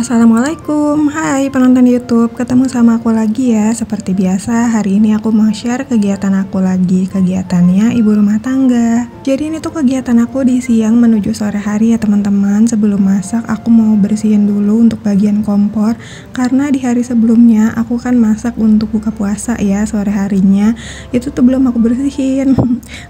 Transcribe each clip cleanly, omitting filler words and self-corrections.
Assalamualaikum, hai penonton YouTube, ketemu sama aku lagi ya. Seperti biasa, hari ini aku mau share kegiatan aku lagi. Kegiatannya ibu rumah tangga. Jadi ini tuh kegiatan aku di siang menuju sore hari ya teman-teman. Sebelum masak, aku mau bersihin dulu untuk bagian kompor. Karena di hari sebelumnya, aku kan masak untuk buka puasa ya sore harinya. Itu tuh belum aku bersihin,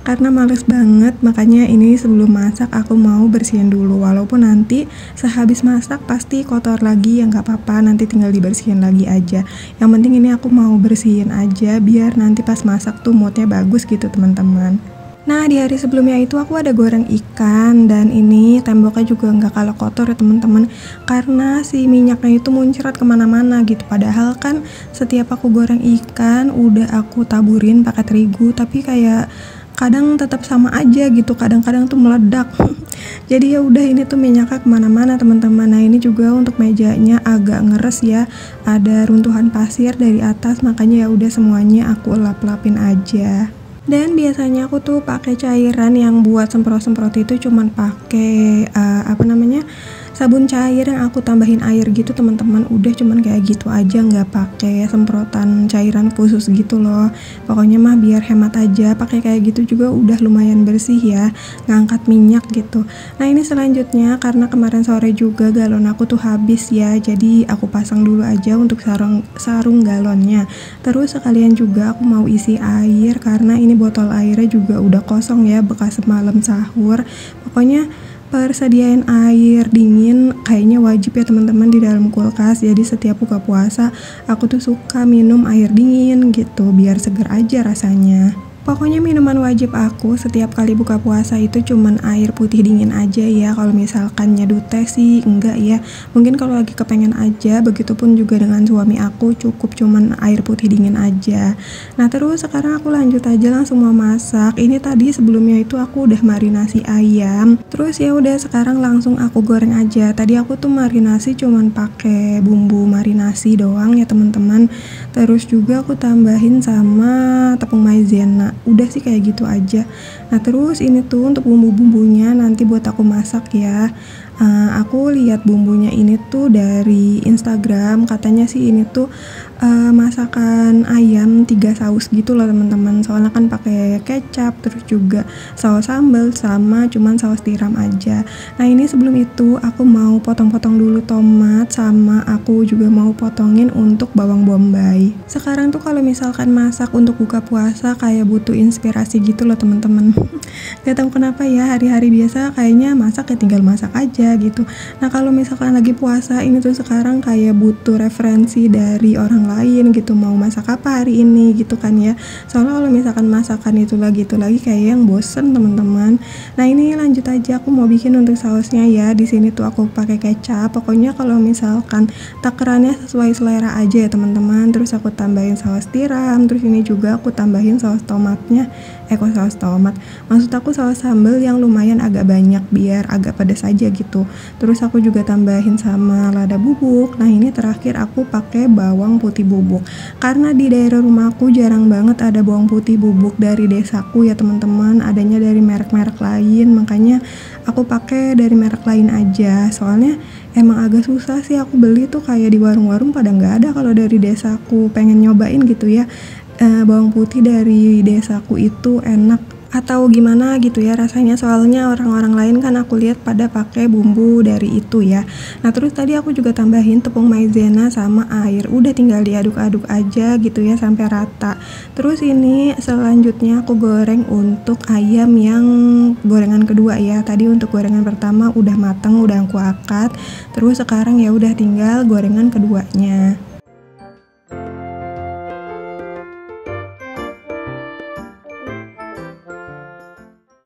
karena males banget. Makanya ini sebelum masak, aku mau bersihin dulu. Walaupun nanti sehabis masak pasti kotor lagi, ya nggak apa-apa, nanti tinggal dibersihin lagi aja. Yang penting ini aku mau bersihin aja biar nanti pas masak tuh moodnya bagus gitu teman-teman. Nah di hari sebelumnya itu aku ada goreng ikan, dan ini temboknya juga nggak kalah kotor ya teman-teman, karena si minyaknya itu muncrat kemana-mana gitu. Padahal kan setiap aku goreng ikan udah aku taburin pakai terigu, tapi kayak kadang tetap sama aja gitu, kadang-kadang tuh meledak. Jadi ya udah, ini tuh minyaknya kemana-mana teman-teman. Nah ini juga untuk mejanya agak ngeres ya, ada runtuhan pasir dari atas, makanya ya udah semuanya aku lap-lapin aja. Dan biasanya aku tuh pakai cairan yang buat semprot-semprot itu cuman pakai sabun cair yang aku tambahin air gitu teman-teman. Udah cuman kayak gitu aja, nggak pakai semprotan cairan khusus gitu loh. Pokoknya mah biar hemat aja, pakai kayak gitu juga udah lumayan bersih ya, ngangkat minyak gitu. Nah ini selanjutnya, karena kemarin sore juga galon aku tuh habis ya, jadi aku pasang dulu aja untuk sarung galonnya. Terus sekalian juga aku mau isi air, karena ini botol airnya juga udah kosong ya, bekas semalam sahur. Pokoknya persediaan air dingin kayaknya wajib ya teman-teman di dalam kulkas. Jadi setiap buka puasa aku tuh suka minum air dingin gitu, biar seger aja rasanya. Pokoknya minuman wajib aku setiap kali buka puasa itu cuman air putih dingin aja ya. Kalau misalkan nyeduh teh sih enggak ya, mungkin kalau lagi kepengen aja. Begitupun juga dengan suami aku, cukup cuman air putih dingin aja. Nah terus sekarang aku lanjut aja langsung mau masak. Ini tadi sebelumnya itu aku udah marinasi ayam, terus ya udah sekarang langsung aku goreng aja. Tadi aku tuh marinasi cuman pakai bumbu marinasi doang ya teman-teman. Terus juga aku tambahin sama tepung maizena. Udah sih kayak gitu aja. Nah terus ini tuh untuk bumbu-bumbunya nanti buat aku masak ya. Aku lihat bumbunya ini tuh dari Instagram, katanya sih ini tuh masakan ayam 3 saus gitu loh teman-teman. Soalnya kan pakai kecap, terus juga saus sambal, sama cuman saus tiram aja. Nah ini sebelum itu aku mau potong-potong dulu tomat, sama aku juga mau potongin untuk bawang bombay. Sekarang tuh kalau misalkan masak untuk buka puasa kayak butuh inspirasi gitu loh teman-teman. Gak tahu kenapa ya, hari-hari biasa kayaknya masak ya tinggal masak aja gitu. Nah kalau misalkan lagi puasa ini tuh sekarang kayak butuh referensi dari orang lain gitu, mau masak apa hari ini gitu kan ya. Soalnya kalau misalkan masakan itu lagi kayak yang bosen teman-teman. Nah ini lanjut aja, aku mau bikin untuk sausnya ya. Di sini tuh aku pakai kecap. Pokoknya kalau misalkan takarannya sesuai selera aja ya teman-teman. Terus aku tambahin saus tiram, terus ini juga aku tambahin saus tomatnya. Saus tomat, maksud aku saus sambal yang lumayan agak banyak biar agak pedas aja gitu. Terus aku juga tambahin sama lada bubuk. Nah ini terakhir aku pakai bawang putih bubuk, karena di daerah rumahku jarang banget ada bawang putih bubuk dari desaku ya teman-teman, adanya dari merek-merek lain. Makanya aku pakai dari merek lain aja, soalnya emang agak susah sih aku beli tuh, kayak di warung-warung pada nggak ada kalau dari desaku. Pengen nyobain gitu ya, bawang putih dari desaku itu enak atau gimana gitu ya rasanya. Soalnya orang-orang lain kan aku lihat pada pakai bumbu dari itu ya. Nah terus tadi aku juga tambahin tepung maizena sama air. Udah tinggal diaduk-aduk aja gitu ya sampai rata. Terus ini selanjutnya aku goreng untuk ayam yang gorengan kedua ya. Tadi untuk gorengan pertama udah mateng, udah aku angkat. Terus sekarang ya udah tinggal gorengan keduanya.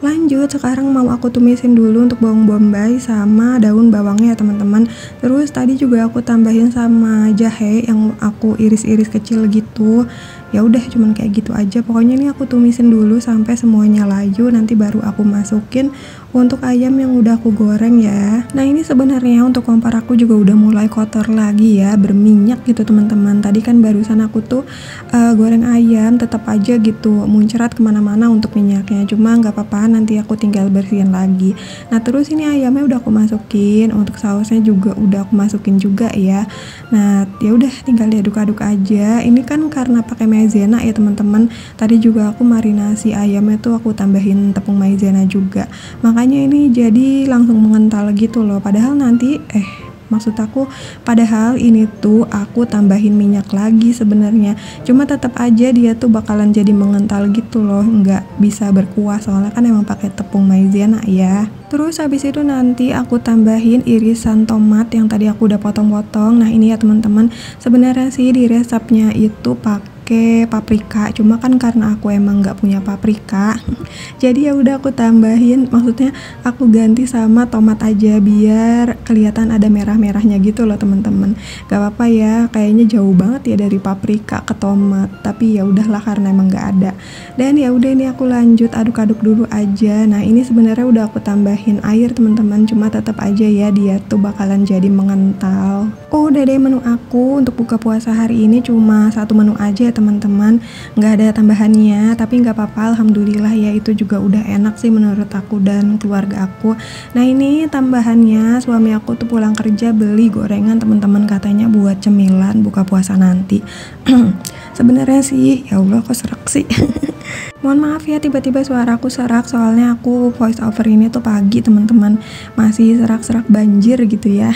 Lanjut, sekarang mau aku tumisin dulu untuk bawang bombay sama daun bawangnya ya teman-teman. Terus tadi juga aku tambahin sama jahe yang aku iris-iris kecil gitu. Ya udah cuman kayak gitu aja. Pokoknya ini aku tumisin dulu sampai semuanya layu, nanti baru aku masukin Untuk ayam yang udah aku goreng ya. Nah ini sebenarnya untuk kompor aku juga udah mulai kotor lagi ya, berminyak gitu teman-teman. Tadi kan barusan aku tuh goreng ayam, tetap aja gitu muncrat kemana-mana untuk minyaknya. Cuma nggak apa-apa, nanti aku tinggal bersihin lagi. Nah terus ini ayamnya udah aku masukin, untuk sausnya juga udah aku masukin juga ya. Nah ya udah tinggal diaduk-aduk aja. Ini kan karena pakai maizena ya teman-teman. Tadi juga aku marinasi ayamnya tuh aku tambahin tepung maizena juga. Makanya ini jadi langsung mengental gitu loh. Padahal nanti maksud aku padahal ini tuh aku tambahin minyak lagi sebenarnya. Cuma tetap aja dia tuh bakalan jadi mengental gitu loh, nggak bisa berkuah soalnya kan emang pakai tepung maizena ya. Terus habis itu nanti aku tambahin irisan tomat yang tadi aku udah potong-potong. Nah ini ya teman-teman, sebenarnya sih di resepnya itu pakai paprika, cuma kan karena aku emang nggak punya paprika jadi ya udah aku tambahin, maksudnya aku ganti sama tomat aja biar kelihatan ada merah-merahnya gitu loh teman-teman. Gak apa-apa ya, kayaknya jauh banget ya dari paprika ke tomat, tapi ya udahlah karena emang nggak ada. Dan ya udah ini aku lanjut aduk-aduk dulu aja. Nah ini sebenarnya udah aku tambahin air teman-teman, cuma tetap aja ya dia tuh bakalan jadi mengental. Udah deh, menu aku untuk buka puasa hari ini cuma satu menu aja ya teman-teman, nggak ada tambahannya, tapi nggak apa-apa, alhamdulillah ya, itu juga udah enak sih menurut aku dan keluarga aku. Nah ini tambahannya, suami aku tuh pulang kerja beli gorengan teman-teman, katanya buat cemilan buka puasa nanti. Sebenarnya sih ya Allah kok serak sih. Mohon maaf ya tiba-tiba suaraku serak, soalnya aku voice over ini tuh pagi teman-teman, masih serak-serak banjir gitu ya.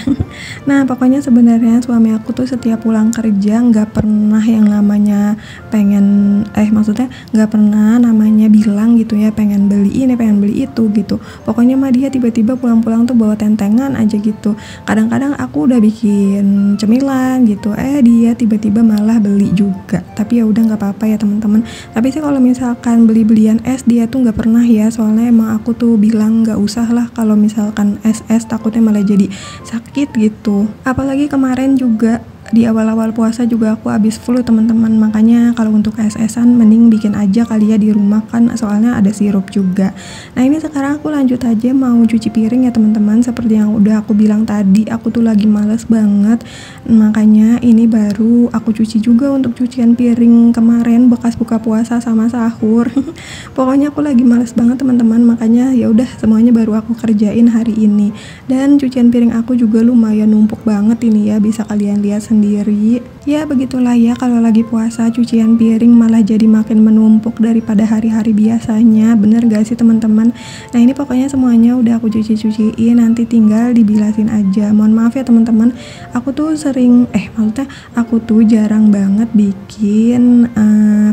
Nah pokoknya sebenarnya suami aku tuh setiap pulang kerja nggak pernah yang namanya maksudnya nggak pernah namanya bilang gitu ya pengen beli ini pengen beli itu gitu. Pokoknya mah dia tiba-tiba pulang-pulang tuh bawa tentengan aja gitu. Kadang-kadang aku udah bikin cemilan gitu, dia tiba-tiba malah beli juga. Tapi ya udah nggak apa-apa ya teman-teman. Tapi sih kalau misalkan beli-belian es dia tuh nggak pernah ya, soalnya emang aku tuh bilang nggak usah lah kalau misalkan es takutnya malah jadi sakit gitu. Apalagi kemarin juga di awal-awal puasa juga aku habis flu teman-teman, makanya kalau untuk es-esan mending bikin aja kali ya di rumah kan, soalnya ada sirup juga. Nah ini sekarang aku lanjut aja mau cuci piring ya teman-teman. Seperti yang udah aku bilang tadi, aku tuh lagi males banget, makanya ini baru aku cuci juga untuk cucian piring kemarin bekas buka puasa sama sahur. Pokoknya aku lagi males banget teman-teman, makanya ya udah semuanya baru aku kerjain hari ini. Dan cucian piring aku juga lumayan numpuk banget ini ya, bisa kalian lihat sendiri. Ya begitulah ya, kalau lagi puasa cucian piring malah jadi makin menumpuk daripada hari-hari biasanya. Bener gak sih teman-teman? Nah ini pokoknya semuanya udah aku cuci-cuciin, nanti tinggal dibilasin aja. Mohon maaf ya teman-teman, aku tuh maksudnya aku tuh jarang banget bikin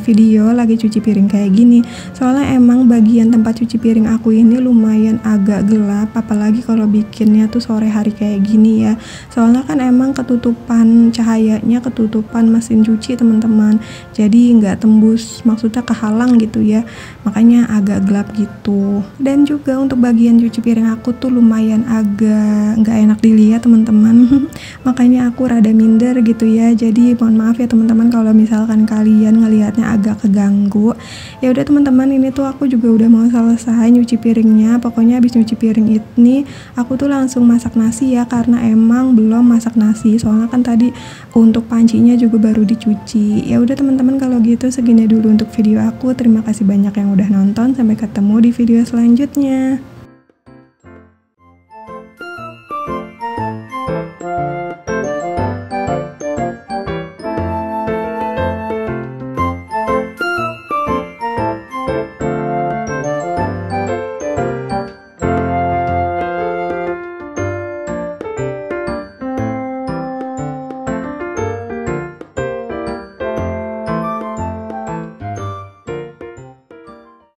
video lagi cuci piring kayak gini. Soalnya emang bagian tempat cuci piring aku ini lumayan agak gelap, apalagi kalau bikinnya tuh sore hari kayak gini ya. Soalnya kan emang ketutupan cahayanya, ketutupan mesin cuci teman-teman, jadi nggak tembus, maksudnya kehalang gitu ya, makanya agak gelap gitu. Dan juga untuk bagian cuci piring aku tuh lumayan agak nggak enak dilihat teman-teman. Makanya aku rada minder gitu ya, jadi mohon maaf ya teman-teman kalau misalkan kalian ngelihatnya agak keganggu. Ya udah teman-teman, ini tuh aku juga udah mau selesai nyuci piringnya. Pokoknya habis nyuci piring ini aku tuh langsung masak nasi ya, karena emang belum masak nasi, soalnya kan tadi untuk pancinya juga baru dicuci. Ya udah teman-teman, kalau gitu segini dulu untuk video aku. Terima kasih banyak yang udah nonton, sampai ketemu di video selanjutnya.